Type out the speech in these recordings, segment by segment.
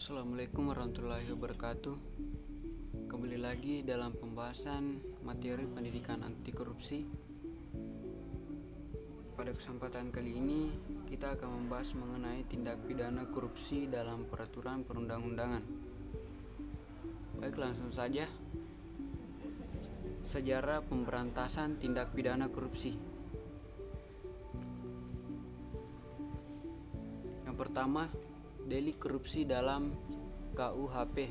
Assalamualaikum warahmatullahi wabarakatuh. Kembali lagi dalam pembahasan materi pendidikan anti korupsi. Pada kesempatan kali ini kita akan membahas mengenai tindak pidana korupsi dalam peraturan perundang-undangan. Baik, langsung saja. Sejarah pemberantasan tindak pidana korupsi. Yang pertama, delik korupsi dalam KUHP.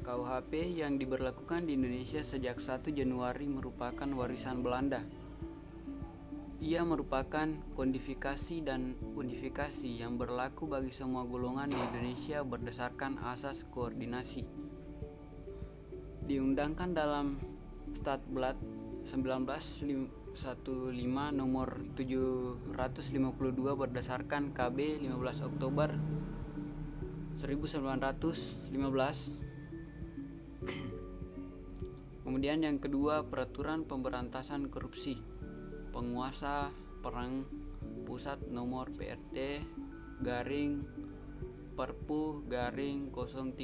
KUHP yang diberlakukan di Indonesia sejak 1 Januari merupakan warisan Belanda. Ia merupakan kodifikasi dan unifikasi yang berlaku bagi semua golongan di Indonesia berdasarkan asas koordinasi. Diundangkan dalam Statblad 1915 nomor 752 berdasarkan KB 15 Oktober 1915. Kemudian yang kedua, peraturan pemberantasan korupsi penguasa perang pusat nomor PRT garing Perpu garing 013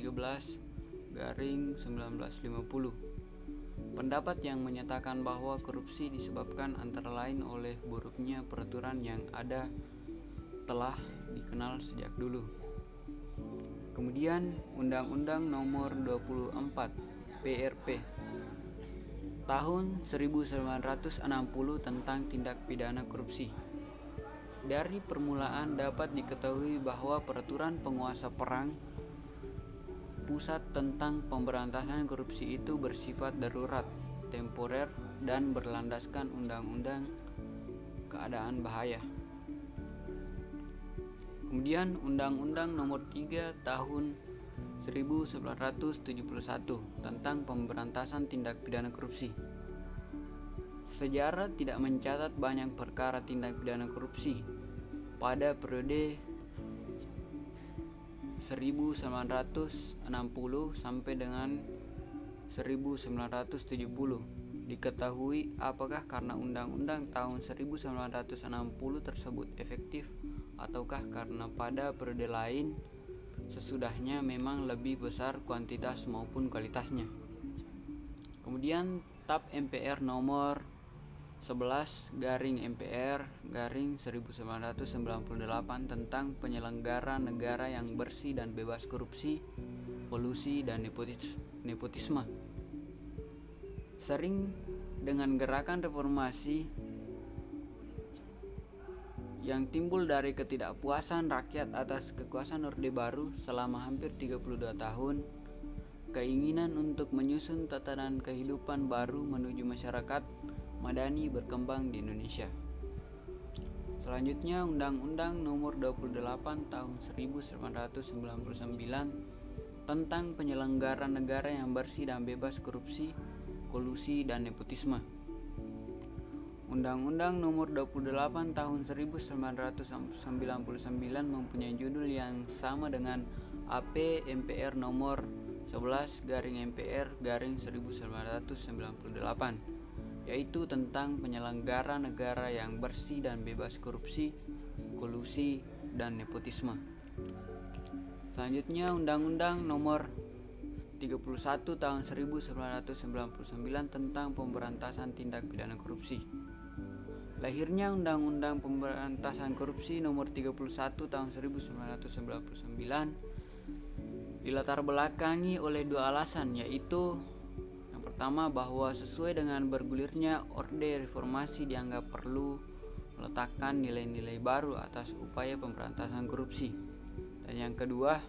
garing 1950. Pendapat yang menyatakan bahwa korupsi disebabkan antara lain oleh buruknya peraturan yang ada telah dikenal sejak dulu. Kemudian Undang-Undang Nomor 24 PRP tahun 1960 tentang tindak pidana korupsi. Dari permulaan dapat diketahui bahwa peraturan penguasa perang pusat tentang pemberantasan korupsi itu bersifat darurat, temporer, dan berlandaskan Undang-Undang Keadaan Bahaya. Kemudian Undang-Undang Nomor 3 Tahun 1971 tentang pemberantasan tindak pidana korupsi. Sejarah tidak mencatat banyak perkara tindak pidana korupsi pada periode 1960 sampai dengan 1970. Diketahui apakah karena Undang-Undang tahun 1960 tersebut efektif ataukah karena pada periode lain sesudahnya memang lebih besar kuantitas maupun kualitasnya. Kemudian TAP MPR nomor 11 garing MPR garing 1998 tentang penyelenggara negara yang bersih dan bebas korupsi, kolusi, dan nepotisme. Sering dengan gerakan reformasi yang timbul dari ketidakpuasan rakyat atas kekuasaan Orde Baru selama hampir 32 tahun, keinginan untuk menyusun tatanan kehidupan baru menuju masyarakat madani berkembang di Indonesia. Selanjutnya Undang-Undang Nomor 28 Tahun 1999 tentang penyelenggara negara yang bersih dan bebas korupsi, kolusi, dan nepotisme. Undang-Undang Nomor 28 Tahun 1999 mempunyai judul yang sama dengan AP MPR Nomor 11 garing MPR garing 1998, yaitu tentang penyelenggara negara yang bersih dan bebas korupsi, kolusi, dan nepotisme. Selanjutnya Undang-Undang Nomor 31 Tahun 1999 tentang pemberantasan tindak pidana korupsi. Lahirnya Undang-Undang Pemberantasan Korupsi Nomor 31 Tahun 1999 dilatar belakangi oleh dua alasan, yaitu yang pertama bahwa sesuai dengan bergulirnya Orde Reformasi dianggap perlu meletakkan nilai-nilai baru atas upaya pemberantasan korupsi. Dan yang kedua,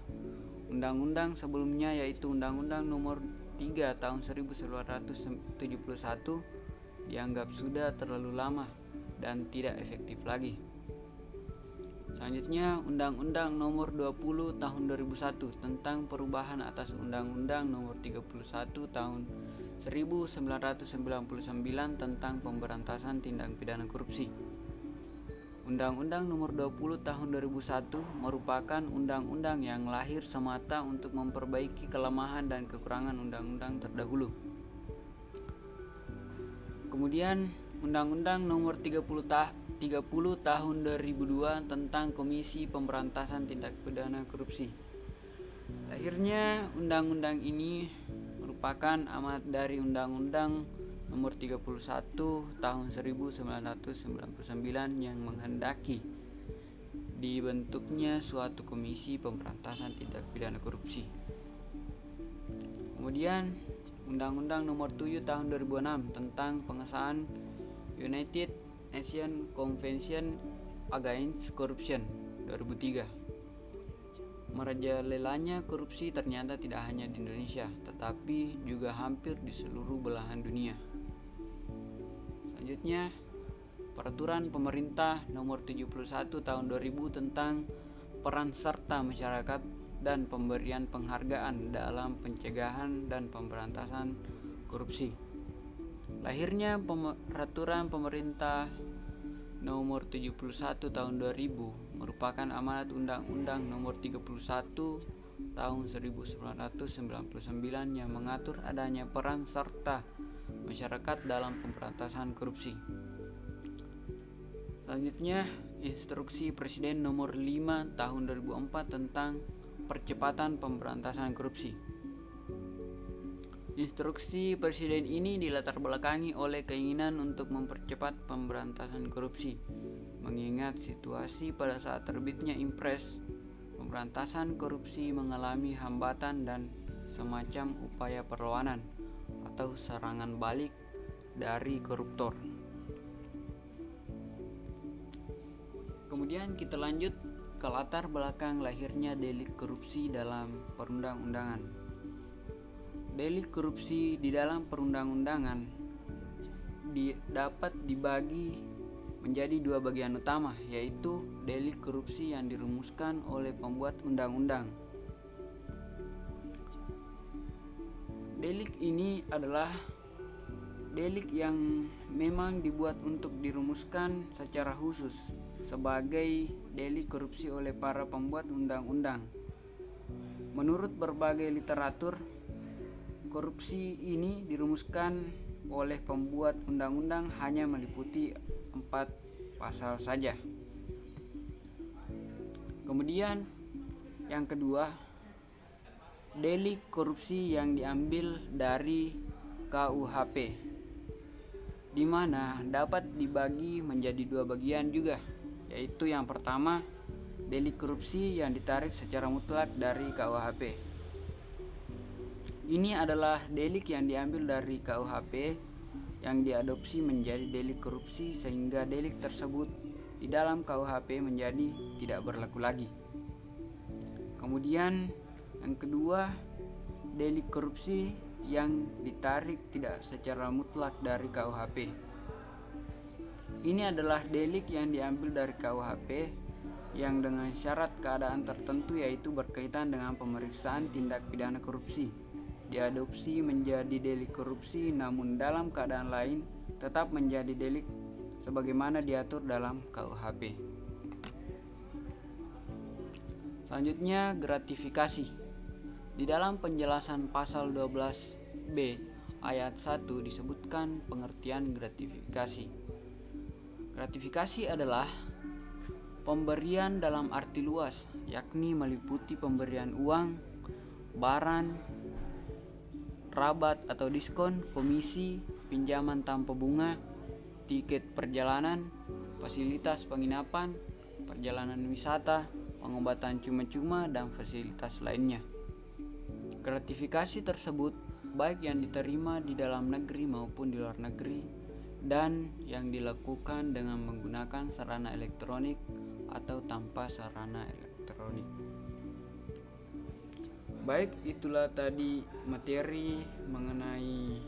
undang-undang sebelumnya yaitu Undang-Undang Nomor 3 Tahun 1971 dianggap sudah terlalu lama dan tidak efektif lagi. Selanjutnya Undang-Undang Nomor 20 Tahun 2001 tentang perubahan atas Undang-Undang Nomor 31 Tahun 1999 tentang pemberantasan tindak pidana korupsi. Undang-Undang Nomor 20 Tahun 2001 merupakan undang-undang yang lahir semata untuk memperbaiki kelemahan dan kekurangan undang-undang terdahulu. Kemudian Undang-Undang Nomor 30 Tahun 2002 tentang Komisi Pemberantasan Tindak Pidana Korupsi. Lahirnya undang-undang ini merupakan amanat dari Undang-Undang Nomor 31 Tahun 1999 yang menghendaki dibentuknya suatu komisi pemberantasan tindak pidana korupsi. Kemudian Undang-Undang Nomor 7 Tahun 2006 tentang pengesahan United Nations Convention Against Corruption 2003. Merajalelanya korupsi ternyata tidak hanya di Indonesia, tetapi juga hampir di seluruh belahan dunia. Selanjutnya, Peraturan Pemerintah Nomor 71 Tahun 2000 tentang peran serta masyarakat dan pemberian penghargaan dalam pencegahan dan pemberantasan korupsi. Lahirnya Peraturan Pemerintah Nomor 71 Tahun 2000 merupakan amanat Undang-Undang Nomor 31 Tahun 1999 yang mengatur adanya peran serta masyarakat dalam pemberantasan korupsi. Selanjutnya, Instruksi Presiden Nomor 5 Tahun 2004 tentang percepatan pemberantasan korupsi. Instruksi Presiden ini dilatar belakangi oleh keinginan untuk mempercepat pemberantasan korupsi, mengingat situasi pada saat terbitnya Impres pemberantasan korupsi mengalami hambatan dan semacam upaya perlawanan atau serangan balik dari koruptor. Kemudian kita lanjut ke latar belakang lahirnya delik korupsi dalam perundang-undangan. Delik korupsi di dalam perundang-undangan dapat dibagi menjadi dua bagian utama, yaitu delik korupsi yang dirumuskan oleh pembuat undang-undang. Delik ini adalah delik yang memang dibuat untuk dirumuskan secara khusus sebagai delik korupsi oleh para pembuat undang-undang. Menurut berbagai literatur, korupsi ini dirumuskan oleh pembuat undang-undang hanya meliputi 4 pasal saja. Kemudian yang kedua, delik korupsi yang diambil dari KUHP, di mana dapat dibagi menjadi dua bagian juga, yaitu yang pertama, delik korupsi yang ditarik secara mutlak dari KUHP. Ini adalah delik yang diambil dari KUHP yang diadopsi menjadi delik korupsi sehingga delik tersebut di dalam KUHP menjadi tidak berlaku lagi. Kemudian yang kedua, delik korupsi yang ditarik tidak secara mutlak dari KUHP. Ini adalah delik yang diambil dari KUHP yang dengan syarat keadaan tertentu, yaitu berkaitan dengan pemeriksaan tindak pidana korupsi, diadopsi menjadi delik korupsi, namun dalam keadaan lain tetap menjadi delik sebagaimana diatur dalam KUHP. Selanjutnya, gratifikasi. Di dalam penjelasan pasal 12B ayat 1 disebutkan pengertian gratifikasi. Gratifikasi adalah pemberian dalam arti luas, yakni meliputi pemberian uang, barang, rabat atau diskon, komisi, pinjaman tanpa bunga, tiket perjalanan, fasilitas penginapan, perjalanan wisata, pengobatan cuma-cuma, dan fasilitas lainnya. Gratifikasi tersebut baik yang diterima di dalam negeri maupun di luar negeri dan yang dilakukan dengan menggunakan sarana elektronik atau tanpa sarana elektronik. Baik, itulah tadi materi mengenai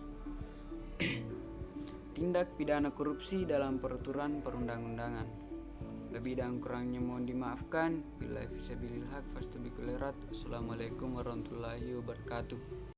tindak pidana korupsi dalam peraturan perundang-undangan. Lebih dan kurangnya mohon dimaafkan. Billahi fisabilil haq fastabiqul khairat. Assalamualaikum warahmatullahi wabarakatuh.